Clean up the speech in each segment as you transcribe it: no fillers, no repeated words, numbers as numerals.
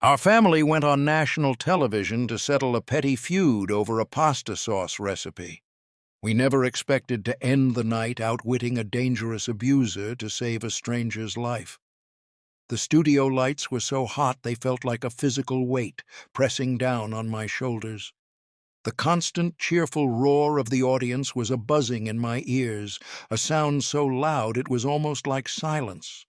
Our family went on national television to settle a petty feud over a pasta sauce recipe. We never expected to end the night outwitting a dangerous abuser to save a stranger's life. The studio lights were so hot they felt like a physical weight pressing down on my shoulders. The constant, cheerful roar of the audience was a buzzing in my ears, a sound so loud it was almost like silence.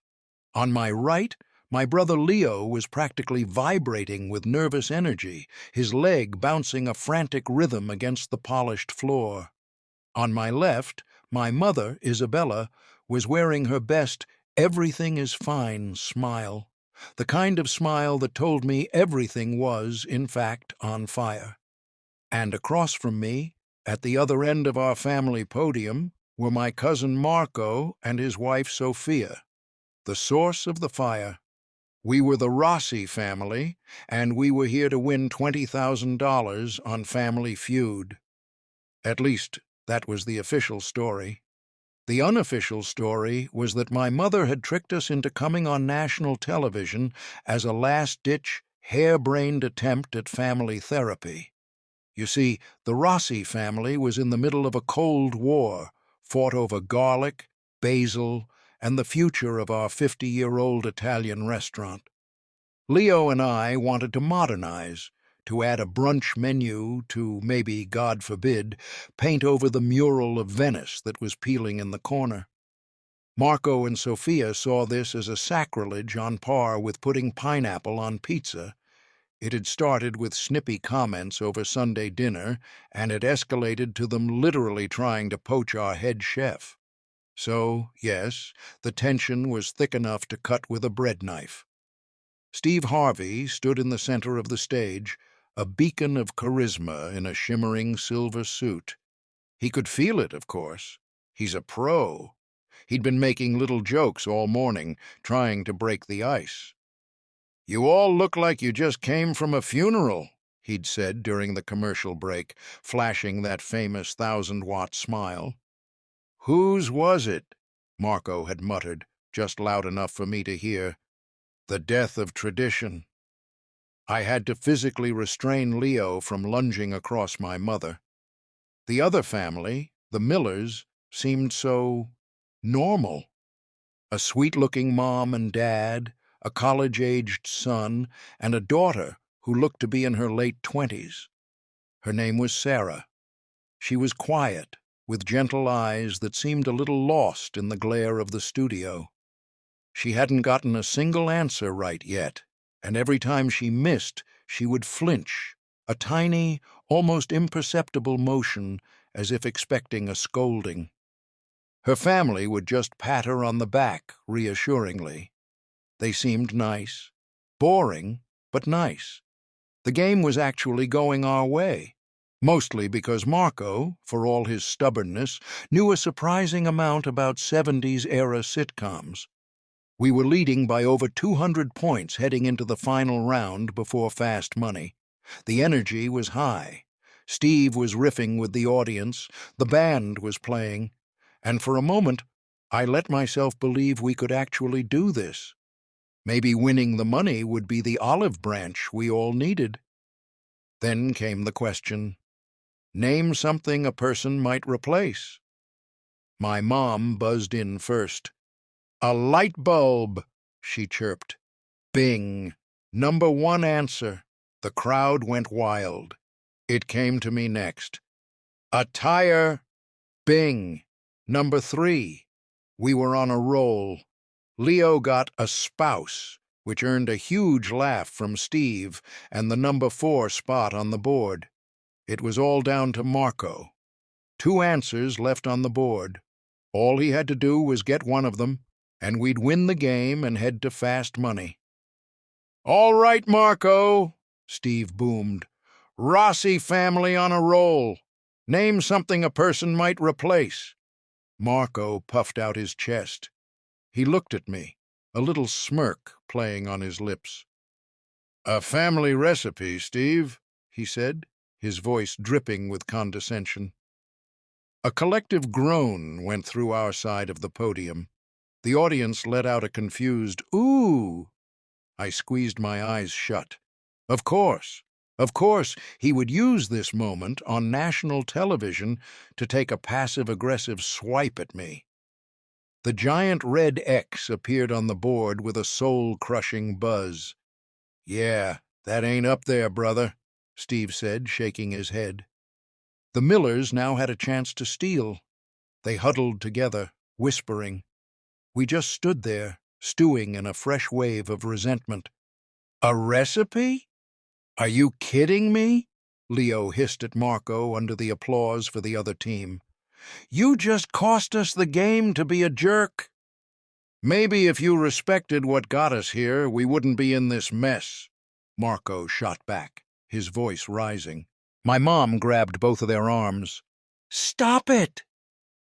On my right, my brother Leo was practically vibrating with nervous energy, his leg bouncing a frantic rhythm against the polished floor. On my left, my mother, Isabella, was wearing her best "everything is fine" smile, the kind of smile that told me everything was, in fact, on fire. And across from me, at the other end of our family podium, were my cousin Marco and his wife Sophia, the source of the fire. We were the Rossi family, and we were here to win $20,000 on Family Feud. At least, that was the official story. The unofficial story was that my mother had tricked us into coming on national television as a last-ditch, harebrained attempt at family therapy. You see, the Rossi family was in the middle of a Cold War, fought over garlic, basil, and the future of our 50-year-old Italian restaurant. Leo and I wanted to modernize, to add a brunch menu, to maybe, God forbid, paint over the mural of Venice that was peeling in the corner. Marco and Sophia saw this as a sacrilege on par with putting pineapple on pizza. It had started with snippy comments over Sunday dinner, and it escalated to them literally trying to poach our head chef. So, yes, the tension was thick enough to cut with a bread knife. Steve Harvey stood in the center of the stage, a beacon of charisma in a shimmering silver suit. He could feel it, of course. He's a pro. He'd been making little jokes all morning, trying to break the ice. "You all look like you just came from a funeral," he'd said during the commercial break, flashing that famous 1,000-watt smile. "Whose was it?" Marco had muttered, just loud enough for me to hear. "The death of tradition." I had to physically restrain Leo from lunging across my mother. The other family, the Millers, seemed so normal. A sweet-looking mom and dad, a college-aged son, and a daughter who looked to be in her late 20s. Her name was Sarah. She was quiet, with gentle eyes that seemed a little lost in the glare of the studio. She hadn't gotten a single answer right yet, and every time she missed, she would flinch, a tiny, almost imperceptible motion as if expecting a scolding. Her family would just pat her on the back reassuringly. They seemed nice. Boring, but nice. The game was actually going our way, mostly because Marco, for all his stubbornness, knew a surprising amount about 70s-era sitcoms. We were leading by over 200 points heading into the final round before Fast Money. The energy was high. Steve was riffing with the audience, the band was playing, and for a moment I let myself believe we could actually do this. Maybe winning the money would be the olive branch we all needed. Then came the question, name something a person might replace. My mom buzzed in first. "A light bulb," she chirped. Bing. Number one answer. The crowd went wild. It came to me next. "A tire." Bing. Number three. We were on a roll. Leo got "a spouse," which earned a huge laugh from Steve and the number 4 spot on the board. It was all down to Marco. 2 answers left on the board. All he had to do was get one of them, and we'd win the game and head to Fast Money. "All right, Marco," Steve boomed. "Rossi family on a roll. Name something a person might replace." Marco puffed out his chest. He looked at me, a little smirk playing on his lips. "A family recipe, Steve," he said, his voice dripping with condescension. A collective groan went through our side of the podium. The audience let out a confused "ooh." I squeezed my eyes shut. Of course. Of course, he would use this moment on national television to take a passive-aggressive swipe at me. The giant red X appeared on the board with a soul-crushing buzz. "Yeah, that ain't up there, brother," Steve said, shaking his head. The Millers now had a chance to steal. They huddled together, whispering. We just stood there, stewing in a fresh wave of resentment. "A recipe? Are you kidding me?" Leo hissed at Marco under the applause for the other team. "You just cost us the game to be a jerk." "Maybe if you respected what got us here, we wouldn't be in this mess," Marco shot back, his voice rising. My mom grabbed both of their arms. "Stop it!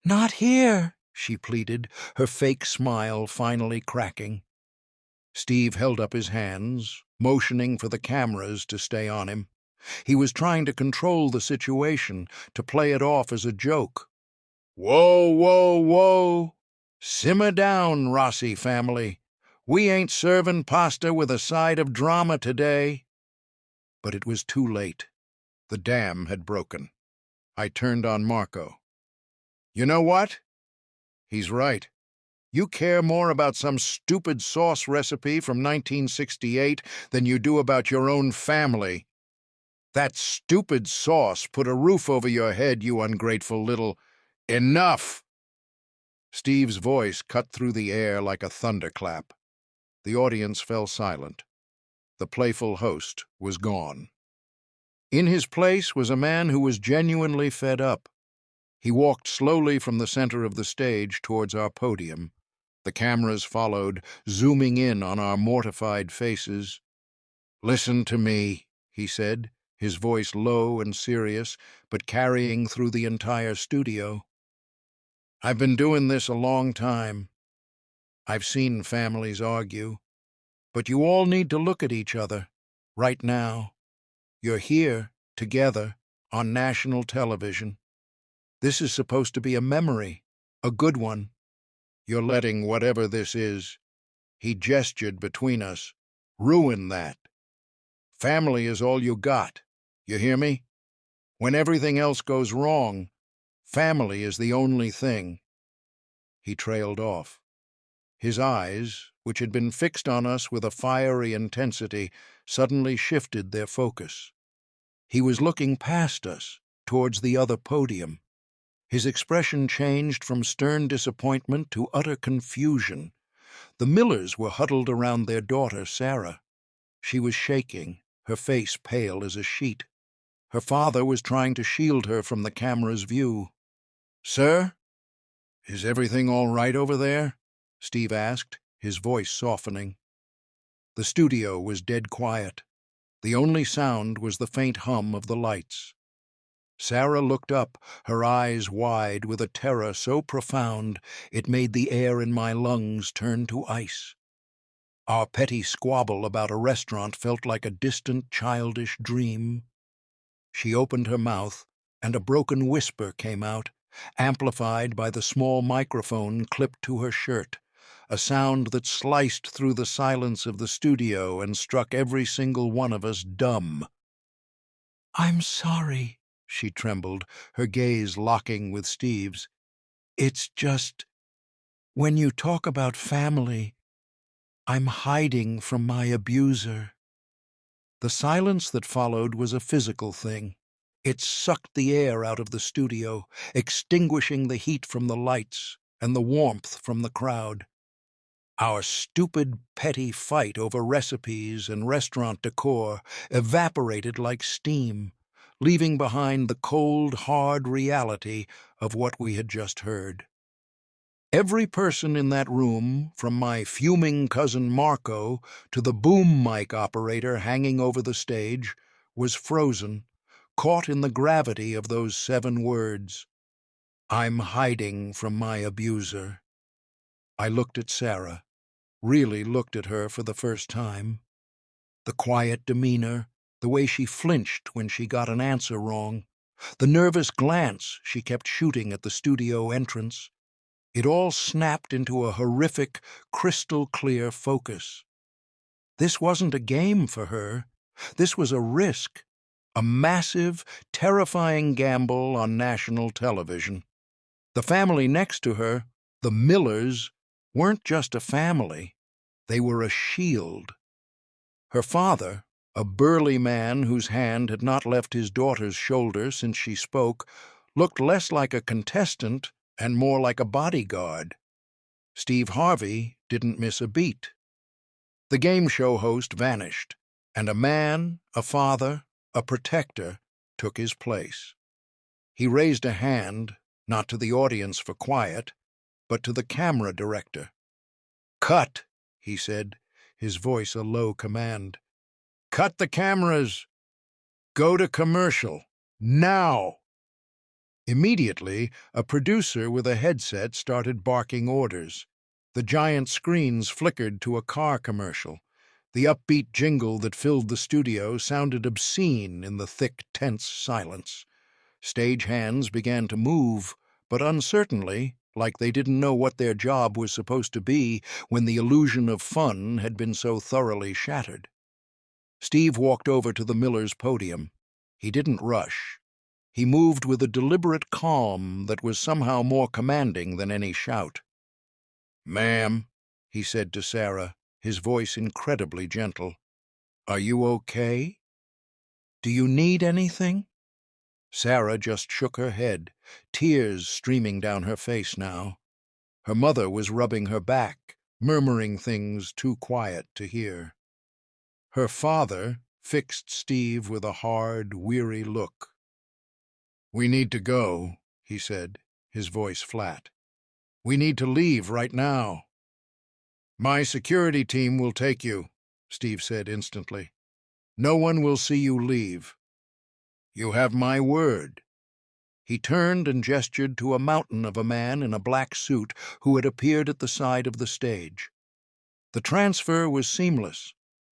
Not here," she pleaded, her fake smile finally cracking. Steve held up his hands, motioning for the cameras to stay on him. He was trying to control the situation, to play it off as a joke. "Whoa, whoa, whoa! Simmer down, Rossi family. We ain't serving pasta with a side of drama today." But it was too late. The dam had broken. I turned on Marco. "You know what? He's right. You care more about some stupid sauce recipe from 1968 than you do about your own family. That stupid sauce put a roof over your head, you ungrateful little— Enough!" Steve's voice cut through the air like a thunderclap. The audience fell silent. The playful host was gone. In his place was a man who was genuinely fed up. He walked slowly from the center of the stage towards our podium. The cameras followed, zooming in on our mortified faces. "Listen to me," he said, his voice low and serious, but carrying through the entire studio. "I've been doing this a long time. I've seen families argue. But you all need to look at each other, right now. You're here, together, on national television. This is supposed to be a memory, a good one. You're letting whatever this is," he gestured between us, "ruin that. Family is all you got. You hear me? When everything else goes wrong, family is the only thing." He trailed off. His eyes, which had been fixed on us with a fiery intensity, suddenly shifted their focus. He was looking past us, towards the other podium. His expression changed from stern disappointment to utter confusion. The Millers were huddled around their daughter, Sarah. She was shaking, her face pale as a sheet. Her father was trying to shield her from the camera's view. "Sir? Is everything all right over there?" Steve asked, his voice softening. The studio was dead quiet. The only sound was the faint hum of the lights. Sarah looked up, her eyes wide with a terror so profound it made the air in my lungs turn to ice. Our petty squabble about a restaurant felt like a distant, childish dream. She opened her mouth, and a broken whisper came out, amplified by the small microphone clipped to her shirt, a sound that sliced through the silence of the studio and struck every single one of us dumb. "I'm sorry," she trembled, her gaze locking with Steve's. "It's just, when you talk about family, I'm hiding from my abuser." The silence that followed was a physical thing. It sucked the air out of the studio, extinguishing the heat from the lights and the warmth from the crowd. Our stupid, petty fight over recipes and restaurant decor evaporated like steam, leaving behind the cold, hard reality of what we had just heard. Every person in that room, from my fuming cousin Marco to the boom mic operator hanging over the stage, was frozen, caught in the gravity of those 7 words. "I'm hiding from my abuser." I looked at Sarah, really looked at her for the first time. The quiet demeanor, the way she flinched when she got an answer wrong, the nervous glance she kept shooting at the studio entrance. It all snapped into a horrific, crystal-clear focus. This wasn't a game for her. This was a risk, a massive, terrifying gamble on national television. The family next to her, the Millers, weren't just a family. They were a shield. Her father, a burly man whose hand had not left his daughter's shoulder since she spoke, looked less like a contestant and more like a bodyguard. Steve Harvey didn't miss a beat. The game show host vanished, and a man, a father, a protector took his place. He raised a hand, not to the audience for quiet, but to the camera director. "Cut," he said, his voice a low command. "Cut the cameras. Go to commercial. Now!" Immediately, a producer with a headset started barking orders. The giant screens flickered to a car commercial. The upbeat jingle that filled the studio sounded obscene in the thick, tense silence. Stage hands began to move, but uncertainly, like they didn't know what their job was supposed to be when the illusion of fun had been so thoroughly shattered. Steve walked over to the Millers' podium. He didn't rush. He moved with a deliberate calm that was somehow more commanding than any shout. "Ma'am," he said to Sarah, his voice incredibly gentle, "are you okay? Do you need anything?" Sarah just shook her head, tears streaming down her face now. Her mother was rubbing her back, murmuring things too quiet to hear. Her father fixed Steve with a hard, weary look. "We need to go," he said, his voice flat. "We need to leave right now." "My security team will take you," Steve said instantly. "No one will see you leave." "You have my word." He turned and gestured to a mountain of a man in a black suit who had appeared at the side of the stage. The transfer was seamless.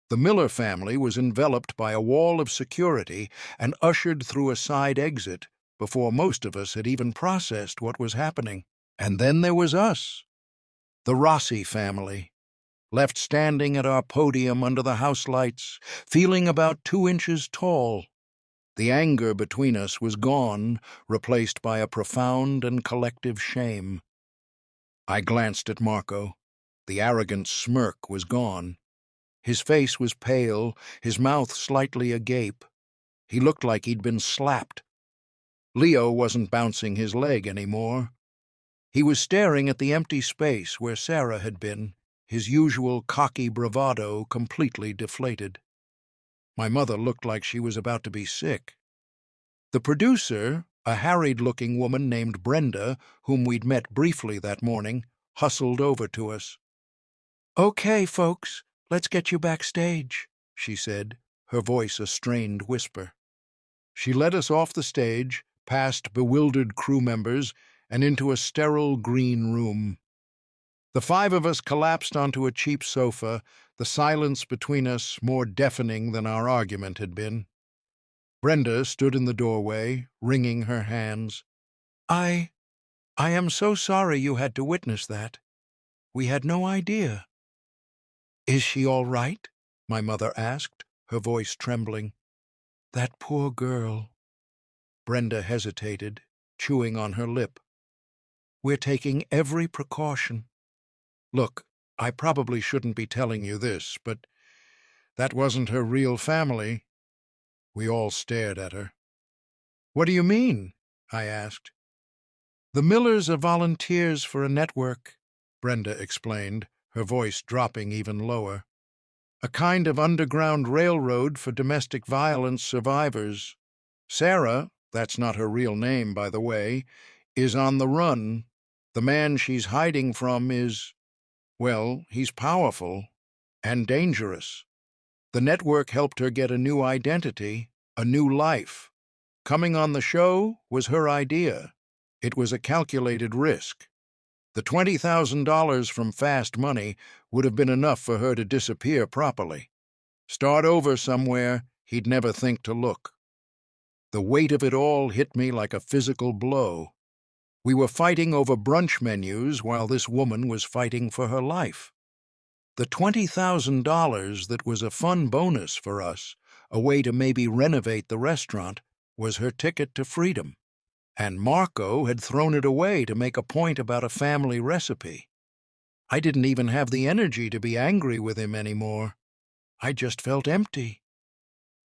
The Miller family was enveloped by a wall of security and ushered through a side exit before most of us had even processed what was happening. And then there was us, the Rossi family, left standing at our podium under the house lights, feeling about 2 inches tall. The anger between us was gone, replaced by a profound and collective shame. I glanced at Marco. The arrogant smirk was gone. His face was pale, his mouth slightly agape. He looked like he'd been slapped. Leo wasn't bouncing his leg anymore. He was staring at the empty space where Sarah had been, his usual cocky bravado completely deflated. My mother looked like she was about to be sick. The producer, a harried-looking woman named Brenda, whom we'd met briefly that morning, hustled over to us. "Okay, folks, let's get you backstage," she said, her voice a strained whisper. She led us off the stage, past bewildered crew members, and into a sterile green room. The 5 of us collapsed onto a cheap sofa, the silence between us more deafening than our argument had been. Brenda stood in the doorway, wringing her hands. I am so sorry you had to witness that. We had no idea." "Is she all right?" my mother asked, her voice trembling. "That poor girl." Brenda hesitated, chewing on her lip. "We're taking every precaution. Look, I probably shouldn't be telling you this, but that wasn't her real family." We all stared at her. "What do you mean?" I asked. "The Millers are volunteers for a network," Brenda explained, her voice dropping even lower. "A kind of underground railroad for domestic violence survivors. Sarah, that's not her real name, by the way, is on the run. The man she's hiding from is, well, he's powerful and dangerous. The network helped her get a new identity, a new life. Coming on the show was her idea. It was a calculated risk. The $20,000 from fast money would have been enough for her to disappear properly. Start over somewhere he'd never think to look. The weight of it all hit me like a physical blow. We were fighting over brunch menus while this woman was fighting for her life. The $20,000 that was a fun bonus for us, a way to maybe renovate the restaurant, was her ticket to freedom. And Marco had thrown it away to make a point about a family recipe. I didn't even have the energy to be angry with him anymore. I just felt empty.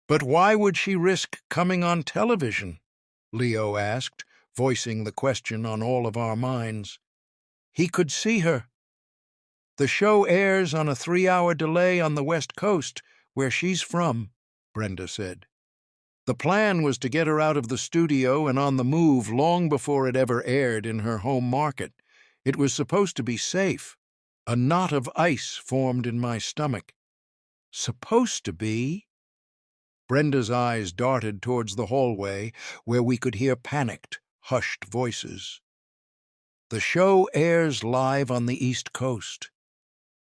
"But why would she risk coming on television?" Leo asked, voicing the question on all of our minds. "He could see her. The show airs on a 3-hour delay on the West Coast, where she's from," Brenda said. "The plan was to get her out of the studio and on the move long before it ever aired in her home market. It was supposed to be safe." A knot of ice formed in my stomach. Supposed to be? Brenda's eyes darted towards the hallway, where we could hear panicked, hushed voices. "The show airs live on the East Coast."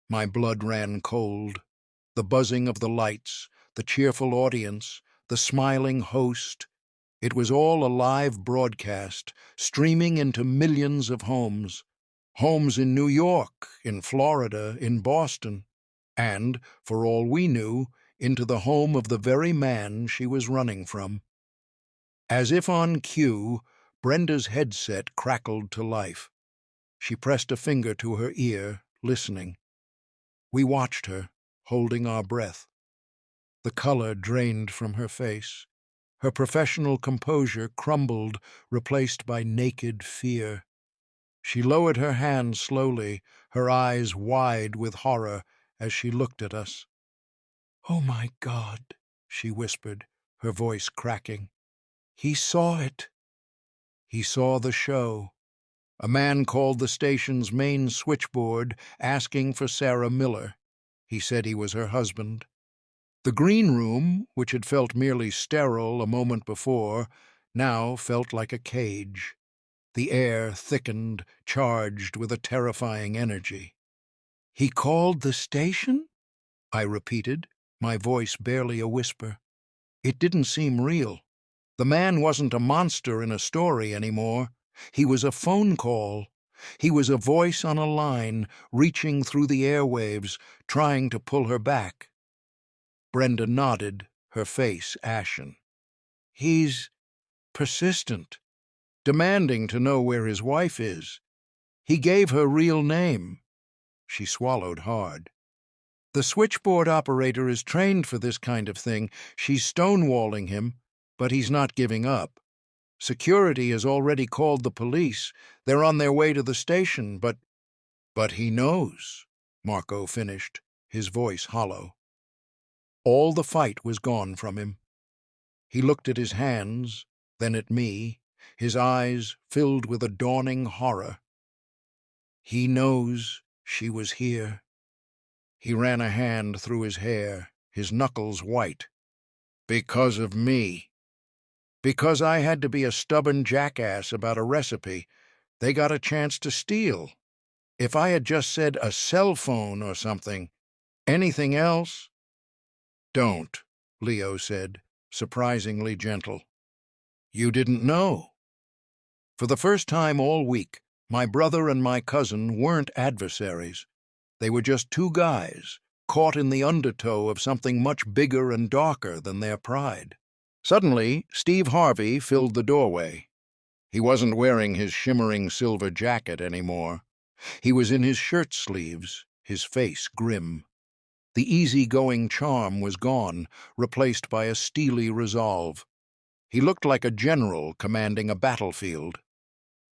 My blood ran cold. The buzzing of the lights, the cheerful audience, the smiling host. It was all a live broadcast, streaming into millions of homes. Homes in New York, in Florida, in Boston, and, for all we knew, into the home of the very man she was running from. As if on cue, Brenda's headset crackled to life. She pressed a finger to her ear, listening. We watched her, holding our breath. The color drained from her face. Her professional composure crumbled, replaced by naked fear. She lowered her hand slowly, her eyes wide with horror as she looked at us. "Oh, my God," she whispered, her voice cracking. "He saw it." He saw the show. A man called the station's main switchboard, asking for Sarah Miller. He said he was her husband. The green room, which had felt merely sterile a moment before, now felt like a cage. The air thickened, charged with a terrifying energy. "He called the station?" I repeated, my voice barely a whisper. It didn't seem real. The man wasn't a monster in a story anymore. He was a phone call. He was a voice on a line, reaching through the airwaves, trying to pull her back. Brenda nodded, her face ashen. "He's persistent, demanding to know where his wife is. He gave her real name." She swallowed hard. "The switchboard operator is trained for this kind of thing. She's stonewalling him, but he's not giving up. Security has already called the police. They're on their way to the station, but he knows," Marco finished, his voice hollow. All the fight was gone from him. He looked at his hands, then at me, his eyes filled with a dawning horror. "He knows she was here." He ran a hand through his hair, his knuckles white. "Because of me. Because I had to be a stubborn jackass about a recipe, they got a chance to steal. If I had just said a cell phone or something, anything else—" "Don't," Leo said, surprisingly gentle. "You didn't know." For the first time all week, my brother and my cousin weren't adversaries. They were just two guys, caught in the undertow of something much bigger and darker than their pride. Suddenly, Steve Harvey filled the doorway. He wasn't wearing his shimmering silver jacket anymore. He was in his shirt sleeves, his face grim. The easy-going charm was gone, replaced by a steely resolve. He looked like a general commanding a battlefield.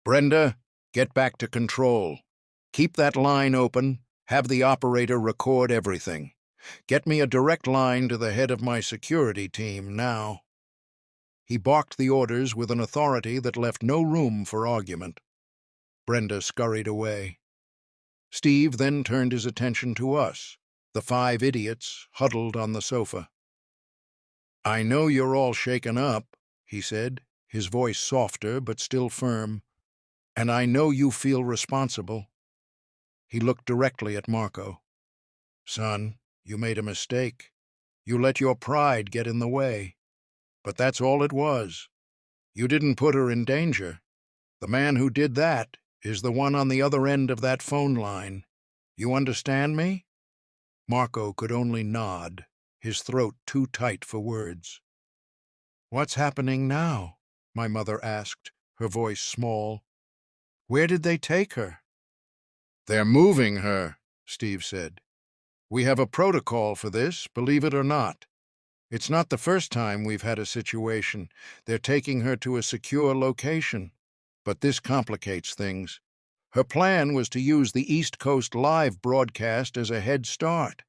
"Brenda, get back to control. Keep that line open. Have the operator record everything. Get me a direct line to the head of my security team now." He barked the orders with an authority that left no room for argument. Brenda scurried away. Steve then turned his attention to us, the 5 idiots huddled on the sofa. "I know you're all shaken up," he said, his voice softer but still firm. "And I know you feel responsible." He looked directly at Marco. "Son, you made a mistake. You let your pride get in the way. But that's all it was. You didn't put her in danger. The man who did that is the one on the other end of that phone line. You understand me?" Marco could only nod, his throat too tight for words. "What's happening now?" my mother asked, her voice small. "Where did they take her?" "They're moving her," Steve said. "We have a protocol for this, believe it or not. It's not the first time we've had a situation. They're taking her to a secure location. But this complicates things. Her plan was to use the East Coast live broadcast as a head start.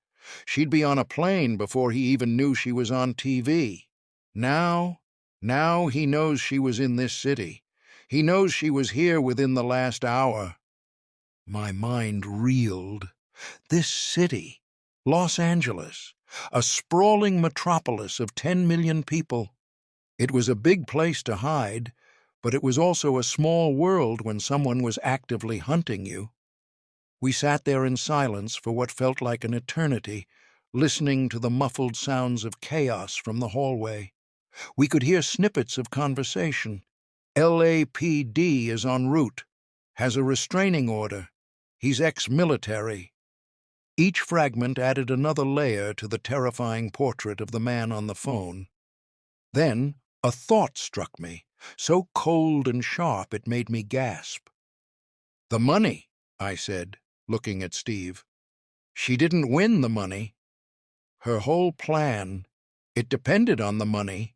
She'd be on a plane before he even knew she was on TV. Now he knows she was in this city. He knows she was here within the last hour." My mind reeled. This city, Los Angeles, a sprawling metropolis of 10 million people. It was a big place to hide, but it was also a small world when someone was actively hunting you. We sat there in silence for what felt like an eternity, listening to the muffled sounds of chaos from the hallway. We could hear snippets of conversation. LAPD is en route, has a restraining order. He's ex-military. Each fragment added another layer to the terrifying portrait of the man on the phone. Then a thought struck me, so cold and sharp it made me gasp. "The money," I said, looking at Steve. "She didn't win the money. Her whole plan, it depended on the money."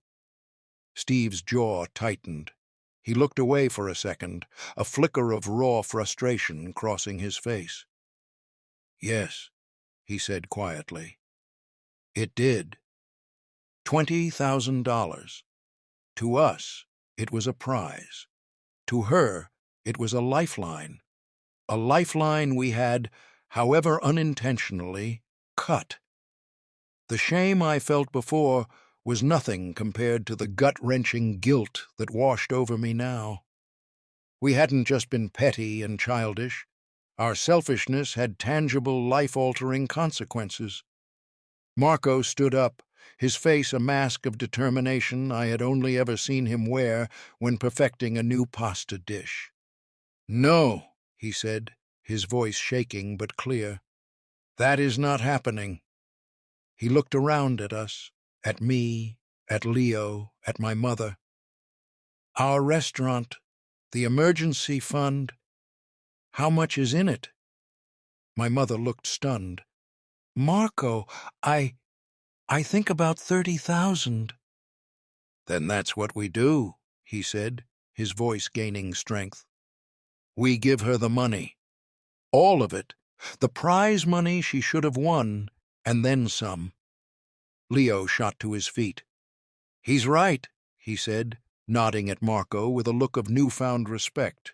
Steve's jaw tightened. He looked away for a second, a flicker of raw frustration crossing his face. "Yes," he said quietly. "It did. $20,000. To us, it was a prize. To her, it was a lifeline we had, however unintentionally, cut. The shame I felt before was nothing compared to the gut-wrenching guilt that washed over me now. We hadn't just been petty and childish. Our selfishness had tangible, life-altering consequences. Marco stood up, his face a mask of determination I had only ever seen him wear when perfecting a new pasta dish. "No," he said, his voice shaking but clear. "That is not happening." He looked around at us, at me, at Leo, at my mother. "Our restaurant, the emergency fund, how much is in it?" My mother looked stunned. "Marco, I think about 30,000. "Then that's what we do," he said, his voice gaining strength. "We give her the money. All of it. The prize money she should have won, and then some." Leo shot to his feet. "He's right," he said, nodding at Marco with a look of newfound respect.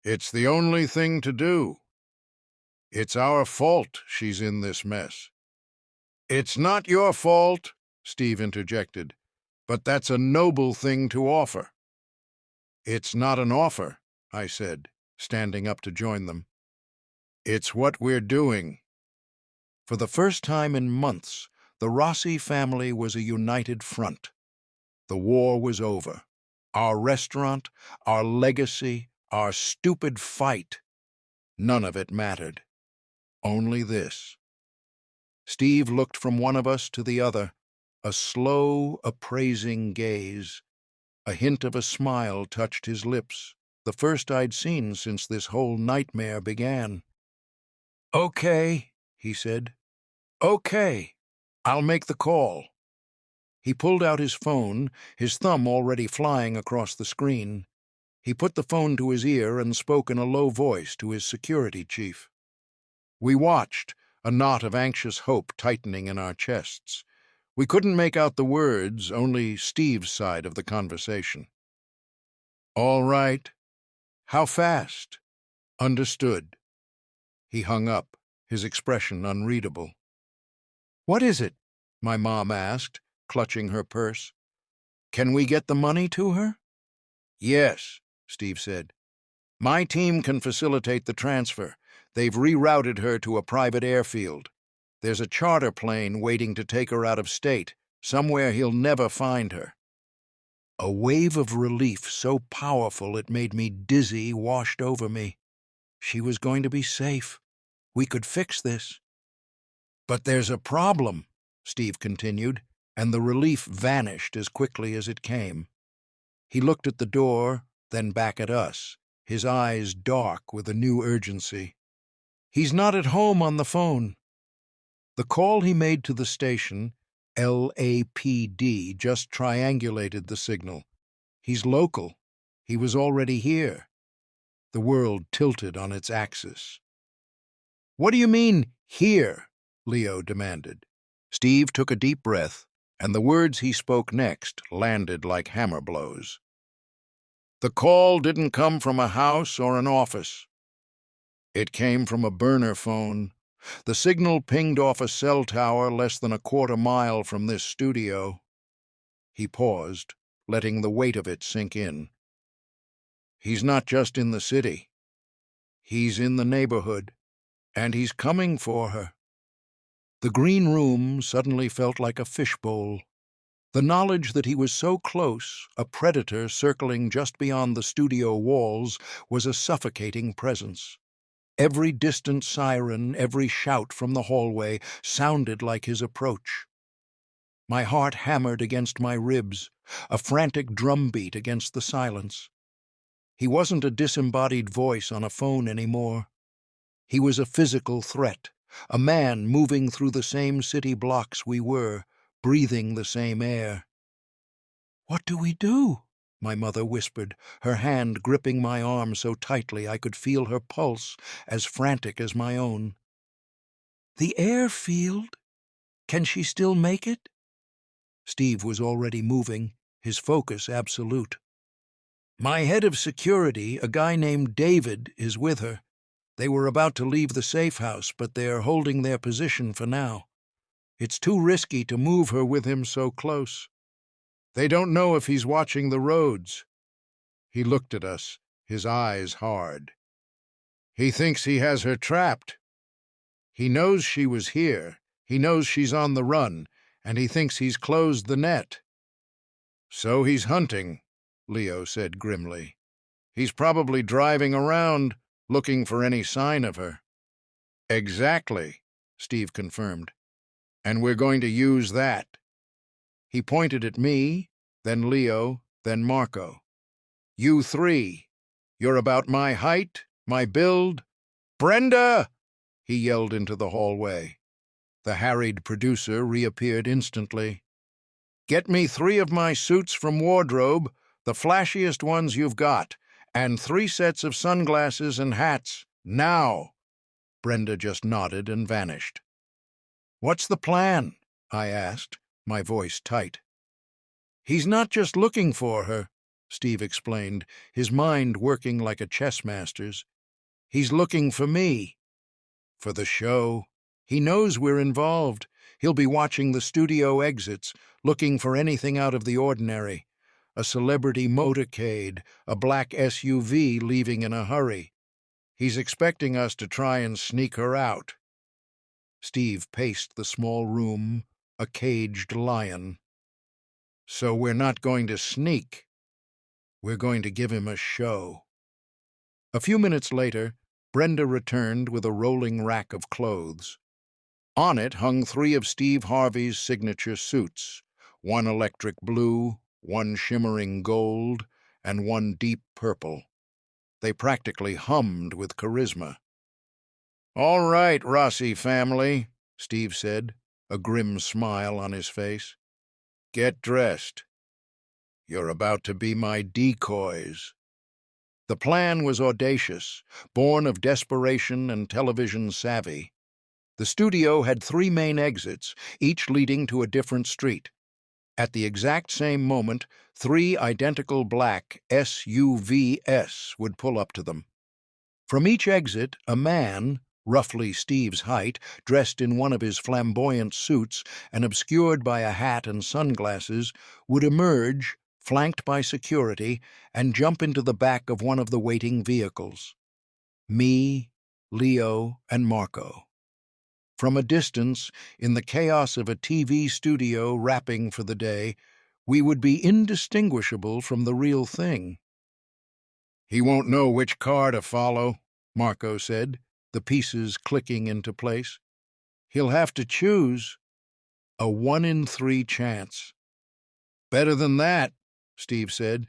"It's the only thing to do. It's our fault she's in this mess." "It's not your fault," Steve interjected, "but that's a noble thing to offer." "It's not an offer," I said, standing up to join them. "It's what we're doing." For the first time in months, the Rossi family was a united front. The war was over. Our restaurant, our legacy, our stupid fight, none of it mattered. Only this. Steve looked from one of us to the other, a slow, appraising gaze. A hint of a smile touched his lips, the first I'd seen since this whole nightmare began. "Okay," he said. "Okay, I'll make the call." He pulled out his phone, his thumb already flying across the screen. He put the phone to his ear and spoke in a low voice to his security chief. We watched, a knot of anxious hope tightening in our chests. We couldn't make out the words, only Steve's side of the conversation. "All right. How fast?" "Understood." He hung up, his expression unreadable. "What is it?" my mom asked, clutching her purse. "Can we get the money to her?" "Yes," Steve said. "My team can facilitate the transfer. They've rerouted her to a private airfield. There's a charter plane waiting to take her out of state, somewhere he'll never find her." A wave of relief so powerful it made me dizzy washed over me. She was going to be safe. We could fix this. But there's a problem, Steve continued, and the relief vanished as quickly as it came. He looked at the door, then back at us, his eyes dark with a new urgency. He's not at home on the phone. The call he made to the station, LAPD, just triangulated the signal. He's local. He was already here. The world tilted on its axis. "What do you mean, here?" Leo demanded. Steve took a deep breath, and the words he spoke next landed like hammer blows. "The call didn't come from a house or an office. It came from a burner phone. The signal pinged off a cell tower less than a quarter-mile from this studio." He paused, letting the weight of it sink in. "He's not just in the city. He's in the neighborhood, and he's coming for her." The green room suddenly felt like a fishbowl. The knowledge that he was so close, a predator circling just beyond the studio walls, was a suffocating presence. Every distant siren, every shout from the hallway sounded like his approach. My heart hammered against my ribs, a frantic drumbeat against the silence. He wasn't a disembodied voice on a phone anymore. He was a physical threat, a man moving through the same city blocks we were, breathing the same air. "What do we do?" my mother whispered, her hand gripping my arm so tightly I could feel her pulse, as frantic as my own. "The airfield? Can she still make it?" Steve was already moving, his focus absolute. "My head of security, a guy named David, is with her. They were about to leave the safe house, but they're holding their position for now. It's too risky to move her with him so close. They don't know if he's watching the roads." He looked at us, his eyes hard. "He thinks he has her trapped. He knows she was here, he knows she's on the run, and he thinks he's closed the net." "So he's hunting," Leo said grimly. "He's probably driving around, looking for any sign of her." "Exactly," Steve confirmed. "And we're going to use that." He pointed at me, then Leo, then Marco. "You three. You're about my height, my build." "Brenda!" he yelled into the hallway. The harried producer reappeared instantly. "Get me 3 of my suits from wardrobe, the flashiest ones you've got, and 3 sets of sunglasses and hats, now." Brenda just nodded and vanished. "What's the plan?" I asked, my voice tight. "He's not just looking for her," Steve explained, his mind working like a chess master's. "He's looking for me. For the show. He knows we're involved. He'll be watching the studio exits, looking for anything out of the ordinary. A celebrity motorcade, a black SUV leaving in a hurry. He's expecting us to try and sneak her out." Steve paced the small room, a caged lion. "So we're not going to sneak. We're going to give him a show." A few minutes later, Brenda returned with a rolling rack of clothes. On it hung 3 of Steve Harvey's signature suits, 1 electric blue, 1 shimmering gold, and 1 deep purple. They practically hummed with charisma. "All right, Rossi family," Steve said, a grim smile on his face. "Get dressed. You're about to be my decoys." The plan was audacious, born of desperation and television savvy. The studio had 3 main exits, each leading to a different street. At the exact same moment, 3 identical black SUVs would pull up to them. From each exit, a man, roughly Steve's height, dressed in one of his flamboyant suits and obscured by a hat and sunglasses, would emerge, flanked by security, and jump into the back of one of the waiting vehicles. Me, Leo, and Marco. From a distance, in the chaos of a TV studio wrapping for the day, we would be indistinguishable from the real thing. "He won't know which car to follow," Marco said, the pieces clicking into place. He'll have to choose. A 1 in 3 chance. Better than that, Steve said,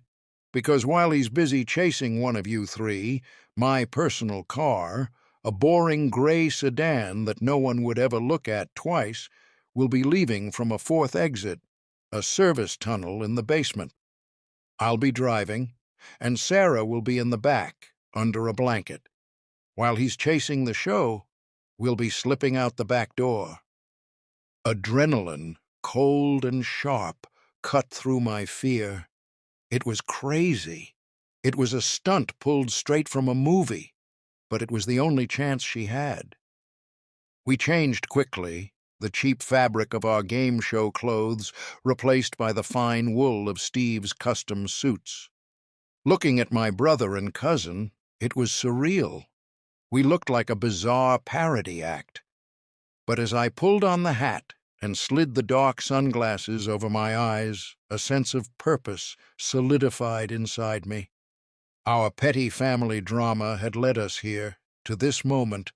because while he's busy chasing one of you three, my personal car, a boring gray sedan that no one would ever look at twice, will be leaving from a 4th exit, a service tunnel in the basement. I'll be driving, and Sarah will be in the back, under a blanket. While he's chasing the show, we'll be slipping out the back door. Adrenaline, cold and sharp, cut through my fear. It was crazy. It was a stunt pulled straight from a movie, but it was the only chance she had. We changed quickly, the cheap fabric of our game show clothes replaced by the fine wool of Steve's custom suits. Looking at my brother and cousin, it was surreal. We looked like a bizarre parody act. But as I pulled on the hat and slid the dark sunglasses over my eyes, a sense of purpose solidified inside me. Our petty family drama had led us here, to this moment,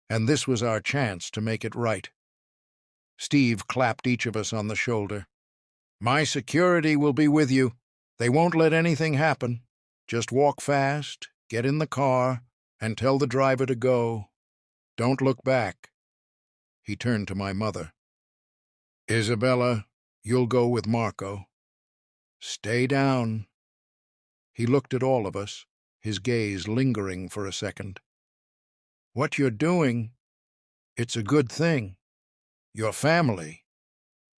and this was our chance to make it right. Steve clapped each of us on the shoulder. "My security will be with you. They won't let anything happen. Just walk fast, get in the car, and tell the driver to go. Don't look back." He turned to my mother. "Isabella, you'll go with Marco. Stay down." He looked at all of us, his gaze lingering for a second. "What you're doing, it's a good thing. Your family.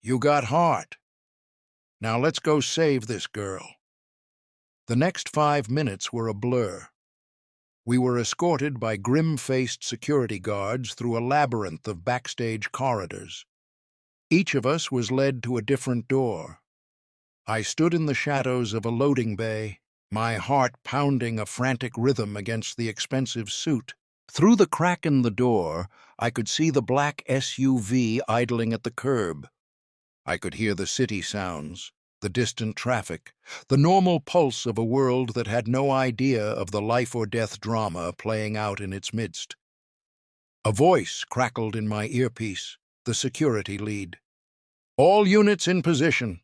You got heart. Now let's go save this girl." The next 5 minutes were a blur. We were escorted by grim-faced security guards through a labyrinth of backstage corridors. Each of us was led to a different door. I stood in the shadows of a loading bay, my heart pounding a frantic rhythm against the expensive suit. Through the crack in the door, I could see the black SUV idling at the curb. I could hear the city sounds, the distant traffic, the normal pulse of a world that had no idea of the life-or-death drama playing out in its midst. A voice crackled in my earpiece, the security lead. "All units in position.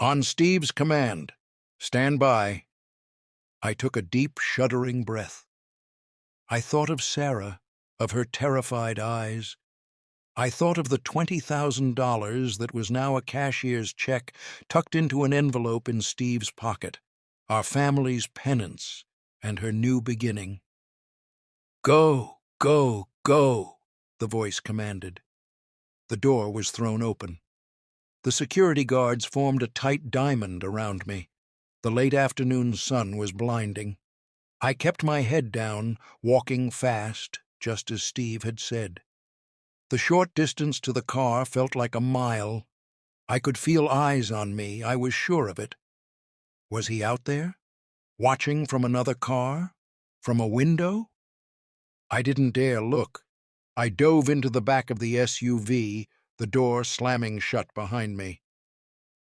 On Steve's command. Stand by." I took a deep, shuddering breath. I thought of Sarah, of her terrified eyes. I thought of the $20,000 that was now a cashier's check tucked into an envelope in Steve's pocket, our family's penance, and her new beginning. "Go, go, go," the voice commanded. The door was thrown open. The security guards formed a tight diamond around me. The late afternoon sun was blinding. I kept my head down, walking fast, just as Steve had said. The short distance to the car felt like a mile. I could feel eyes on me, I was sure of it. Was he out there? Watching from another car? From a window? I didn't dare look. I dove into the back of the SUV, the door slamming shut behind me.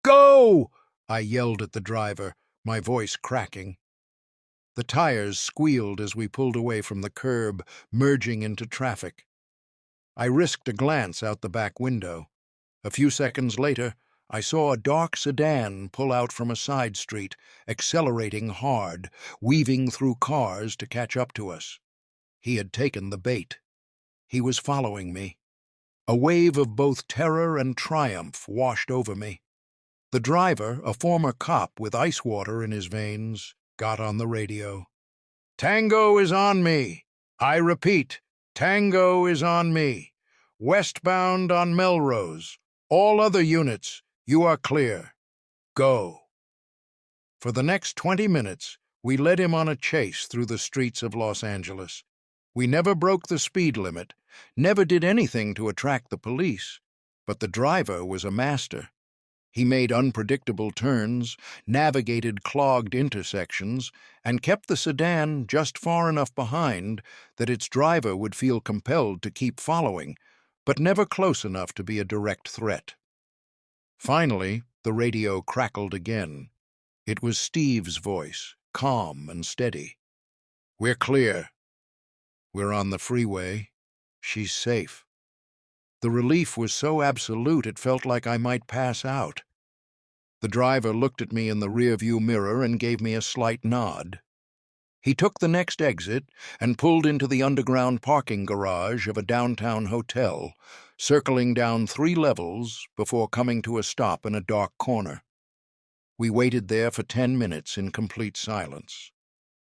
"Go!" I yelled at the driver, my voice cracking. The tires squealed as we pulled away from the curb, merging into traffic. I risked a glance out the back window. A few seconds later, I saw a dark sedan pull out from a side street, accelerating hard, weaving through cars to catch up to us. He had taken the bait. He was following me. A wave of both terror and triumph washed over me. The driver, a former cop with ice water in his veins, got on the radio. "Tango is on me. I repeat, Tango is on me. Westbound on Melrose. All other units, you are clear. Go." For the next 20 minutes, we led him on a chase through the streets of Los Angeles. We never broke the speed limit, never did anything to attract the police, but the driver was a master. He made unpredictable turns, navigated clogged intersections, and kept the sedan just far enough behind that its driver would feel compelled to keep following, but never close enough to be a direct threat. Finally, the radio crackled again. It was Steve's voice, calm and steady. "We're clear. We're on the freeway. She's safe." The relief was so absolute it felt like I might pass out. The driver looked at me in the rearview mirror and gave me a slight nod. He took the next exit and pulled into the underground parking garage of a downtown hotel, circling down 3 levels before coming to a stop in a dark corner. We waited there for 10 minutes in complete silence.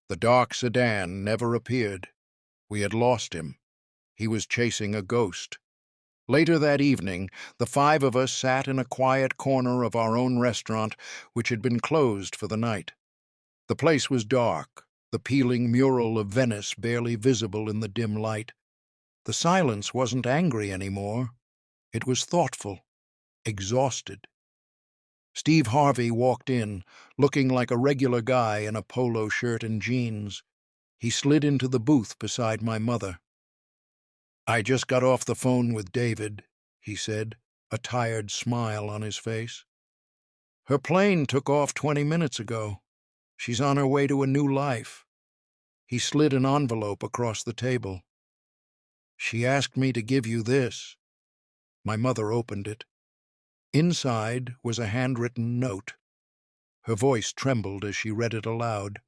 The dark sedan never appeared. We had lost him. He was chasing a ghost. Later that evening, the 5 of us sat in a quiet corner of our own restaurant, which had been closed for the night. The place was dark, the peeling mural of Venice barely visible in the dim light. The silence wasn't angry anymore. It was thoughtful, exhausted. Steve Harvey walked in, looking like a regular guy in a polo shirt and jeans. He slid into the booth beside my mother. "I just got off the phone with David," he said, a tired smile on his face. "Her plane took off 20 minutes ago. She's on her way to a new life." He slid an envelope across the table. "She asked me to give you this." My mother opened it. Inside was a handwritten note. Her voice trembled as she read it aloud.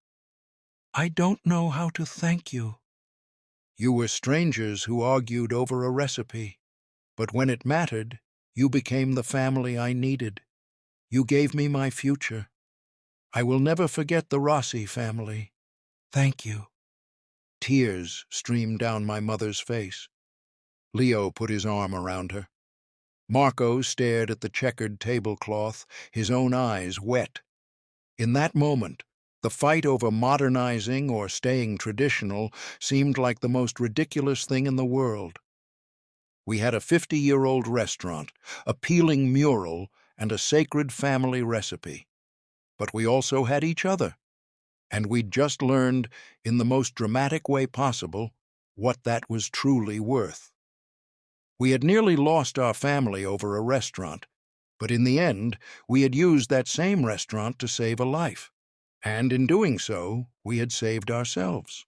"I don't know how to thank you. You were strangers who argued over a recipe, but when it mattered, you became the family I needed. You gave me my future. I will never forget the Rossi family. Thank you." Tears streamed down my mother's face. Leo put his arm around her. Marco stared at the checkered tablecloth, his own eyes wet. In that moment, the fight over modernizing or staying traditional seemed like the most ridiculous thing in the world. We had a 50-year-old restaurant, a peeling mural, and a sacred family recipe. But we also had each other, and we'd just learned, in the most dramatic way possible, what that was truly worth. We had nearly lost our family over a restaurant, but in the end, we had used that same restaurant to save a life. And in doing so, we had saved ourselves.